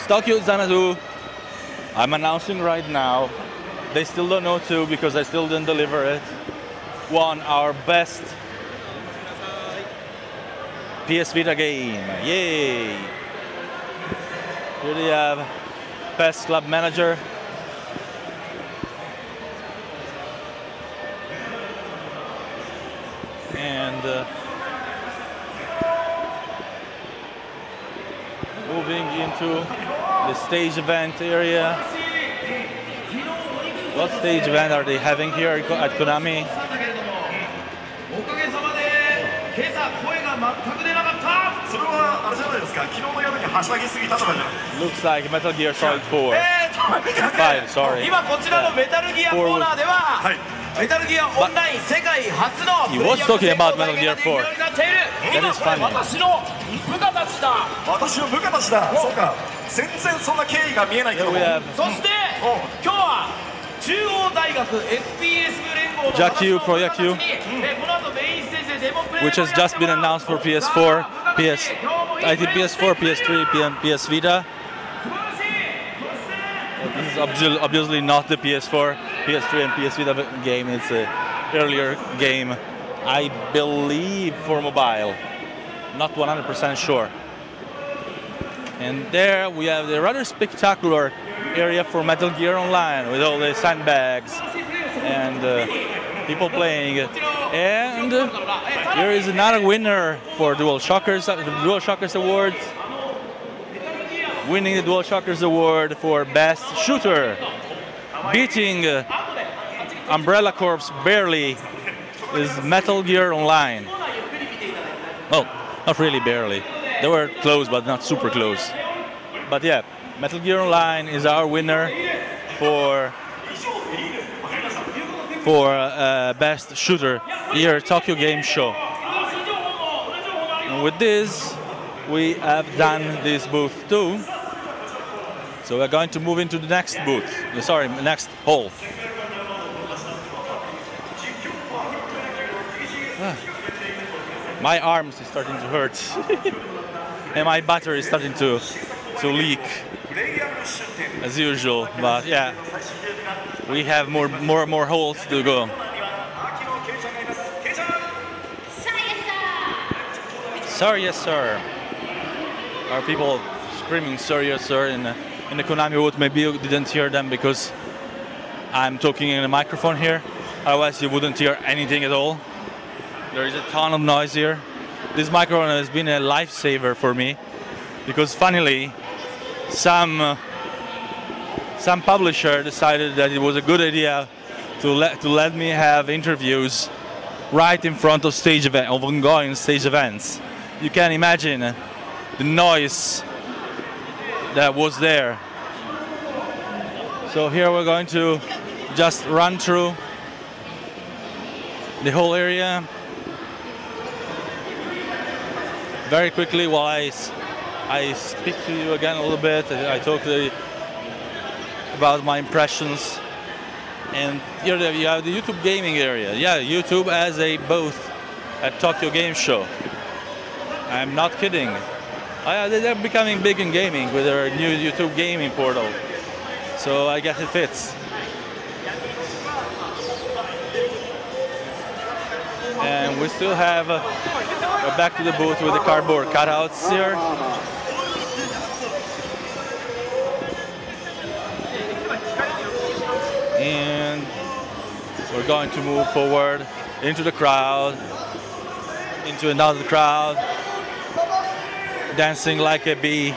[SPEAKER 1] Tokyo Xanadu, I'm announcing right now, they still don't know too because I still didn't deliver it, won our best PS Vita game. Yay! Here they have Best Club Manager. And moving into the stage event area. What stage event are they having here at Konami? Looks like Metal Gear Solid 4. 5, sorry. Yeah. 4 he was talking about Metal Gear 4. That is funny. Here we have Jakyu Proyakyu, which has just been announced for PS4, I think PS4, PS3, PS Vita. This is obviously not the PS4, PS3 and PS Vita game. It's an earlier game, I believe, for mobile. Not 100% sure. And there we have the rather spectacular area for Metal Gear Online with all the sandbags and people playing. And here is another winner for DualShockers, the DualShockers Awards. Winning the DualShockers Award for Best Shooter, beating Umbrella Corps barely is Metal Gear Online. Well, not really, barely. They were close, but not super close. But yeah, Metal Gear Online is our winner for best shooter year Tokyo Game Show. And with this, we have done this booth too. So we're going to move into the next booth. Sorry, next hall. My arms is starting to hurt, and my battery is starting to leak, as usual. But yeah, we have more holes to go. Sorry, yes, sir. Are people screaming "Sorry, yes, sir" in the Konami booth? Maybe you didn't hear them because I'm talking in a microphone here. Otherwise, you wouldn't hear anything at all. There is a ton of noise here. This microphone has been a lifesaver for me because finally some publisher decided that it was a good idea to let me have interviews right in front of ongoing stage events. You can imagine the noise that was there. So here we're going to just run through the whole area very quickly while I speak to you again a little bit. I talk about my impressions. And here you have the YouTube gaming area. Yeah, YouTube as a booth at Tokyo Game Show. I'm not kidding. They're becoming big in gaming with their new YouTube gaming portal. So I guess it fits. And we still have, we're back to the booth with the cardboard cutouts here. And we're going to move forward into the crowd, into another crowd, dancing like a bee.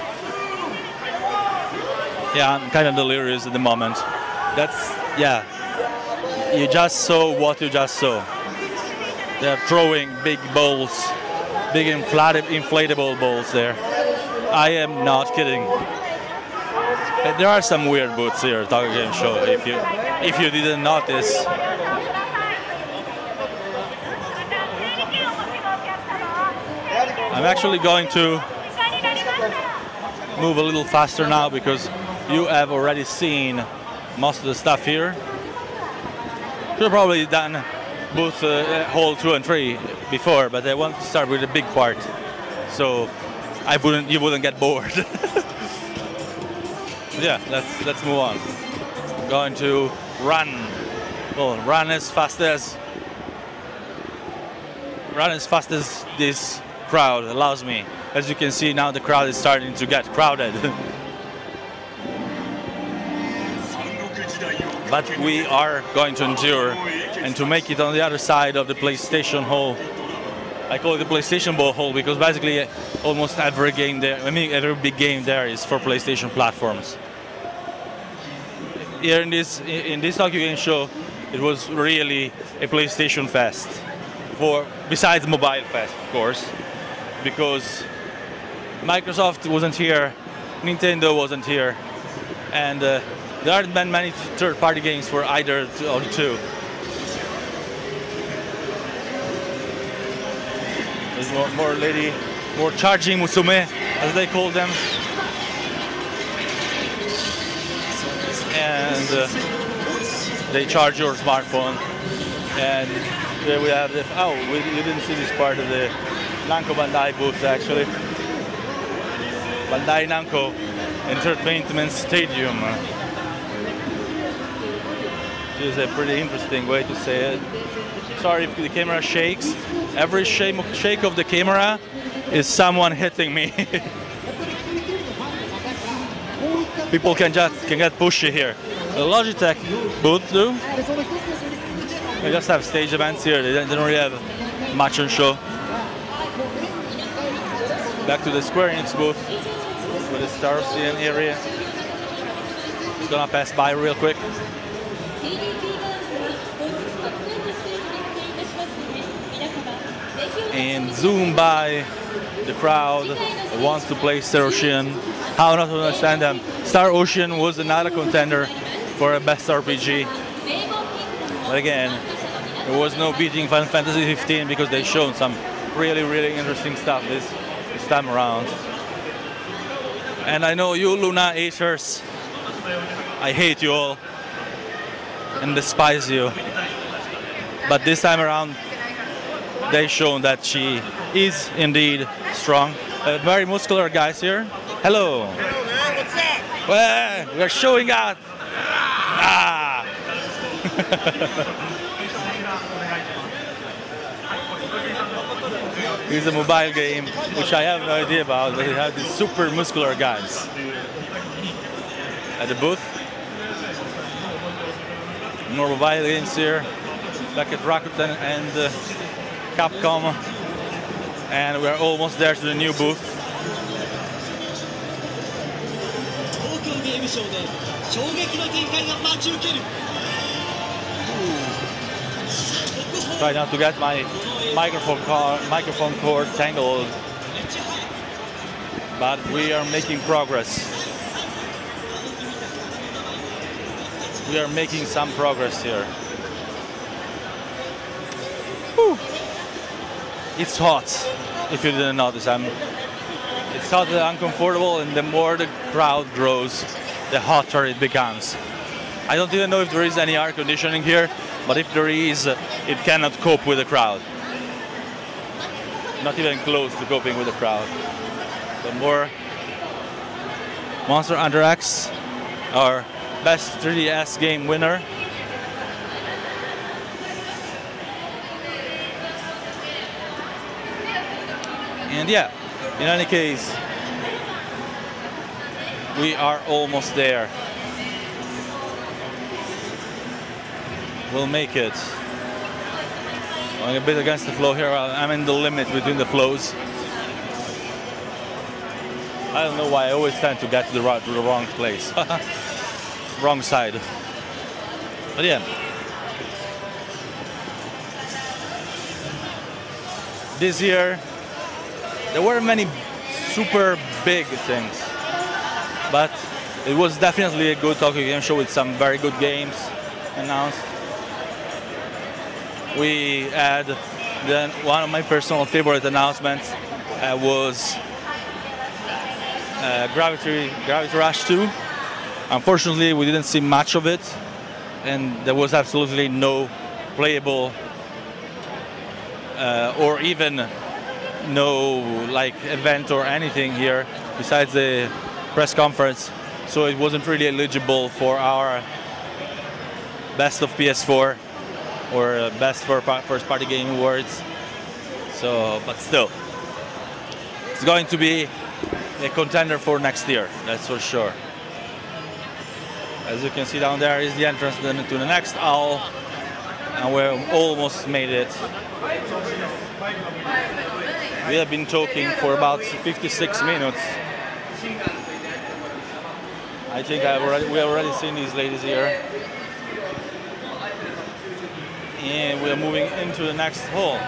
[SPEAKER 1] Yeah, I'm kind of delirious at the moment. Yeah, you just saw what you just saw. They're throwing big balls, big inflatable balls there. I am not kidding. There are some weird booths here at Tokyo Game Show, if you didn't notice. I'm actually going to move a little faster now because you have already seen most of the stuff here. You've probably done booth hall 2 and 3 before, but I want to start with a big part, so you wouldn't get bored. Yeah, let's move on. I'm going to run. Well, run as fast as this crowd allows me. As you can see now, the crowd is starting to get crowded. But we are going to endure and to make it on the other side of the PlayStation Hall. I call it the PlayStation Ball Hall because basically almost every game there, every big game there is for PlayStation platforms. Here in this Tokyo Game Show, it was really a PlayStation Fest. Besides Mobile Fest, of course, because Microsoft wasn't here, Nintendo wasn't here, and there aren't been many third-party games for either of the two. There's more charging musume, as they call them. And they charge your smartphone. And there we have you didn't see this part of the Namco Bandai booth actually. Bandai Namco Entertainment Stadium. Which is a pretty interesting way to say it. Sorry if the camera shakes. Every shake of the camera is someone hitting me. People can get pushy here. The Logitech booth too. They just have stage events here. They don't really have much on show. Back to the Square Enix booth with the Star Ocean area. Just gonna pass by real quick. and zoom by the crowd that wants to play Star Ocean. How not to understand them. Star Ocean was another contender for a best RPG. But again, there was no beating Final Fantasy 15 because they showed some really, really interesting stuff this time around. And I know you Luna haters, I hate you all and despise you. But this time around, they've shown that she is indeed strong. Very muscular guys here. Hello.
[SPEAKER 2] Hello, man. What's up?
[SPEAKER 1] Well, we're showing out. Ah. It's a mobile game, which I have no idea about, but it has these super muscular guys. At the booth. More mobile games here, back at Rakuten and Capcom. And we're almost there to the new booth. Try not to get my microphone cord tangled, but we are making progress. We are making some progress here. Whew. It's hot, if you didn't notice. It's hot and uncomfortable, and the more the crowd grows, the hotter it becomes. I don't even know if there is any air conditioning here, but if there is, it cannot cope with the crowd. Not even close to coping with the crowd. But more Monster Hunter X, our best 3DS game winner. And yeah, in any case, we are almost there. We'll make it. Going a bit against the flow here. I'm in the limit between the flows. I don't know why I always tend to get to the wrong place. Wrong side. But yeah. This year, there weren't many super big things. But it was definitely a good Tokyo Game Show with some very good games announced. We had one of my personal favorite announcements was Gravity Rush 2. Unfortunately, we didn't see much of it, and there was absolutely no playable or even no event or anything here besides the press conference. So it wasn't really eligible for our Best of PS4 or Best for First Party Game Awards. So, but still, it's going to be a contender for next year, that's for sure. As you can see down there is the entrance to the next hall, and we almost made it. We have been talking for about 56 minutes. I think we have already seen these ladies here. And we are moving into the next hall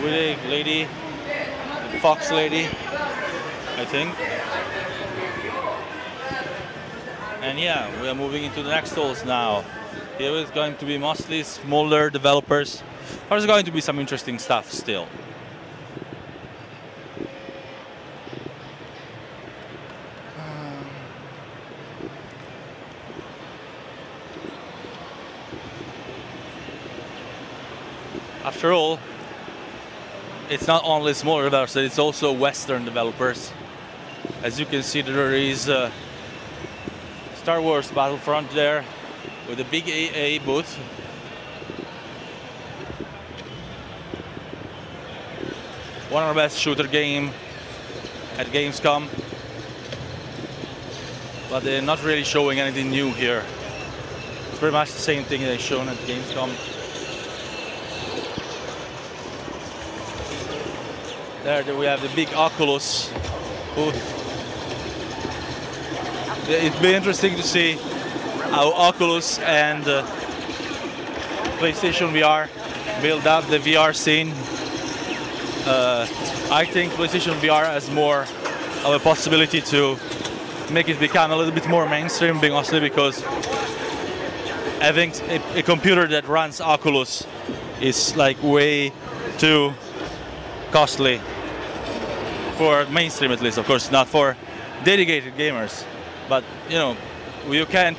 [SPEAKER 1] with a lady, a fox lady, I think. And yeah, we are moving into the next halls now. Here is going to be mostly smaller developers. There's going to be some interesting stuff still. After all, it's not only smaller developers, it's also Western developers. As you can see, there is Star Wars Battlefront there with a big AA booth. One of the best shooter game at Gamescom. But they're not really showing anything new here. It's pretty much the same thing they've shown at Gamescom. There we have the big Oculus booth. It'd be interesting to see how Oculus and PlayStation VR build up the VR scene. I think PlayStation VR has more of a possibility to make it become a little bit more mainstream, being honestly, because having a computer that runs Oculus is like way too costly for mainstream, at least. Of course, not for dedicated gamers, but you know, you can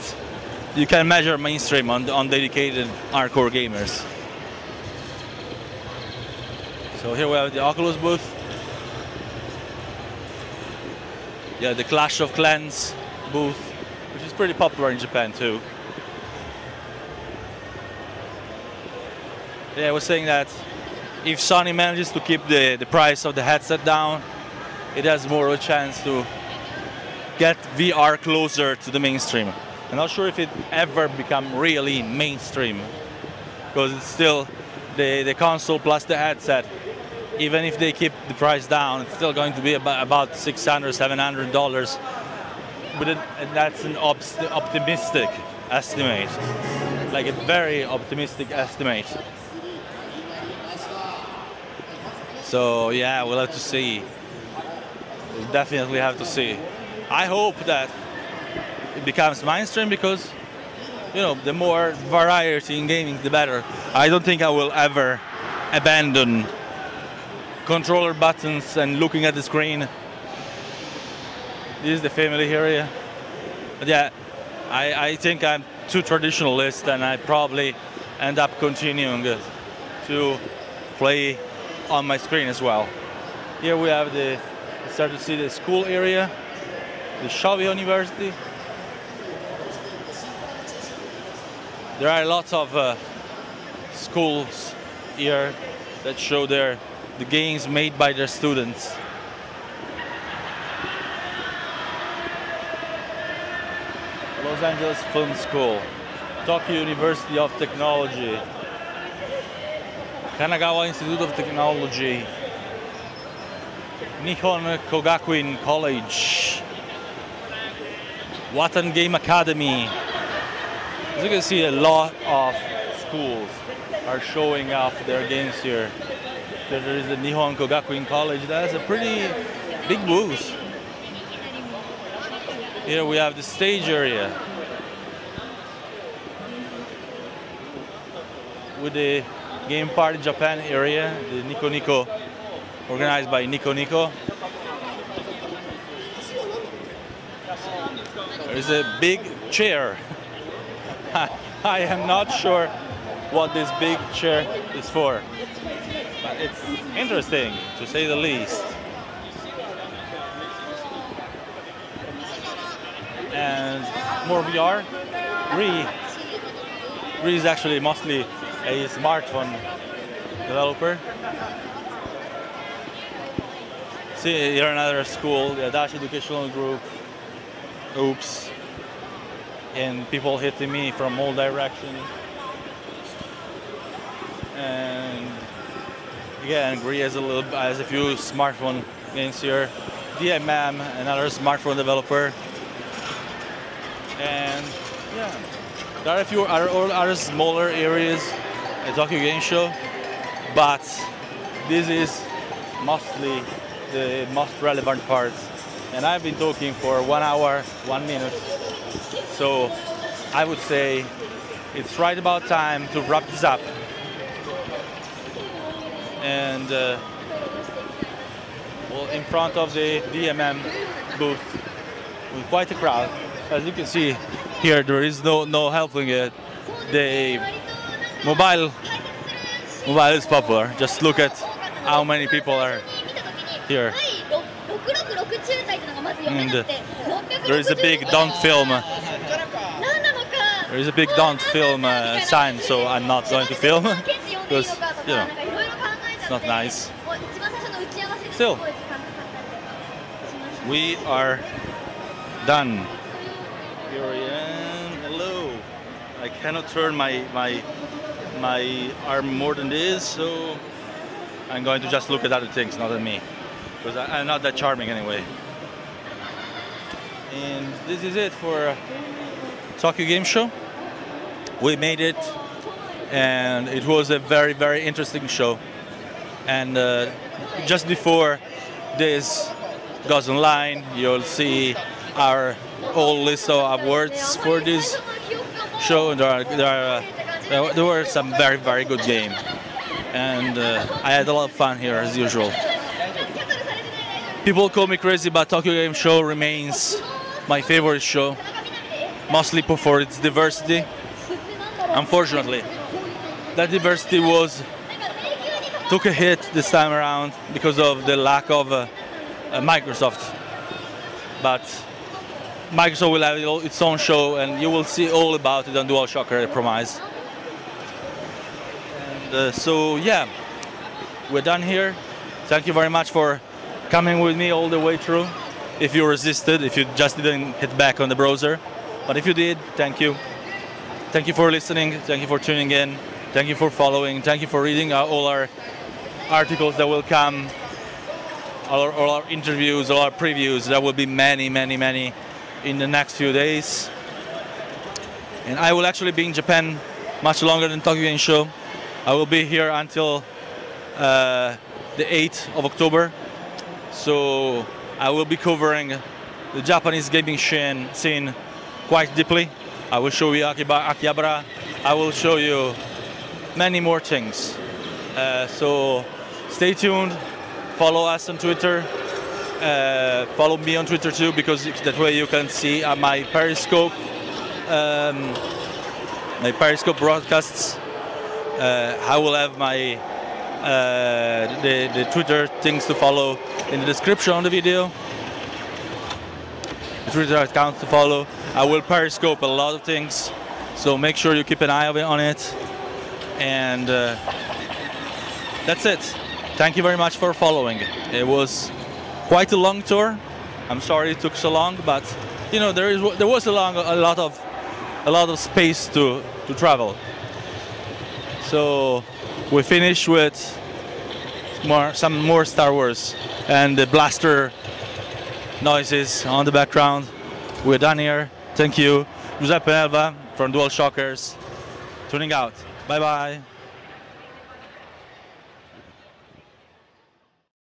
[SPEAKER 1] measure mainstream on dedicated hardcore gamers. So here we have the Oculus booth. Yeah, the Clash of Clans booth, which is pretty popular in Japan too. Yeah, I was saying that if Sony manages to keep the price of the headset down, it has more of a chance to get VR closer to the mainstream. I'm not sure if it ever become really mainstream, because it's still the console plus the headset. Even if they keep the price down, it's still going to be about $600, $700. But that's an optimistic estimate, like a very optimistic estimate. So yeah, we'll have to see. We'll definitely have to see. I hope that it becomes mainstream because, you know, the more variety in gaming, the better. I don't think I will ever abandon controller buttons and looking at the screen. This is the family area. But yeah, I think I'm too traditionalist, and I probably end up continuing to play on my screen as well. Here we have start to see the school area, the Shobi University. There are lots of schools here that show the games made by their students. Los Angeles Film School, Tokyo University of Technology, Kanagawa Institute of Technology, Nihon Kogakuin College, Watan Game Academy. As you can see, a lot of schools are showing off their games here. There is the Nihon Kogakuin College that has a pretty big booth. Here we have the stage area with the Game Party Japan area, the Nico Nico, organized by Nico Nico. There is a big chair. I am not sure what this big chair is for, but it's interesting to say the least. And more VR. Ri is actually mostly a smartphone developer. See here another school, the Adachi Educational Group. Oops. And people hitting me from all directions. And again, Ri has a few smartphone games here. DMM, another smartphone developer. And yeah, there are a few other smaller areas at Tokyo Game Show, but this is mostly the most relevant part. And I've been talking for 1 hour, 1 minute. So I would say it's right about time to wrap this up. And well, in front of the DMM booth with quite a crowd. As you can see here, there is no helping it. The mobile is popular. Just look at how many people are here. And there is a big "Don't Film." There is a big "Don't Film" sign, so I'm not going to film because, you know, it's not nice. Still, we are done. Here I am. Hello. I cannot turn my arm more than this, so I'm going to just look at other things, not at me, because I'm not that charming anyway. And this is it for Tokyo Game Show. We made it and it was a very, very interesting show. And just before this goes online, you'll see our whole list of awards for this show. There were some very, very good games, and I had a lot of fun here as usual. People call me crazy, but Tokyo Game Show remains my favorite show, mostly for its diversity. Unfortunately, that diversity took a hit this time around because of the lack of Microsoft. But Microsoft will have its own show, and you will see all about it on DualShocker, I promise. And so yeah, we're done here. Thank you very much for coming with me all the way through. If you resisted, if you just didn't hit back on the browser. But if you did, thank you. Thank you for listening, thank you for tuning in, thank you for following, thank you for reading all our articles that will come, all our interviews, all our previews. There will be many, many, many in the next few days. And I will actually be in Japan much longer than Tokyo Game Show. I will be here until the 8th of October. So I will be covering the Japanese gaming scene quite deeply. I will show you Akihabara. I will show you many more things. So stay tuned. Follow us on Twitter. Follow me on Twitter too, because that way you can see my Periscope broadcasts. I will have my the Twitter things to follow in the description on the video. The Twitter account to follow. I will Periscope a lot of things, so make sure you keep an eye on it. And that's it. Thank you very much for following. It was quite a long tour. I'm sorry it took so long, but you know there was a lot of space to travel. So we finish with some more Star Wars and the blaster noises on the background. We're done here. Thank you. Giuseppe Elva from DualShockers, tuning out. Bye bye.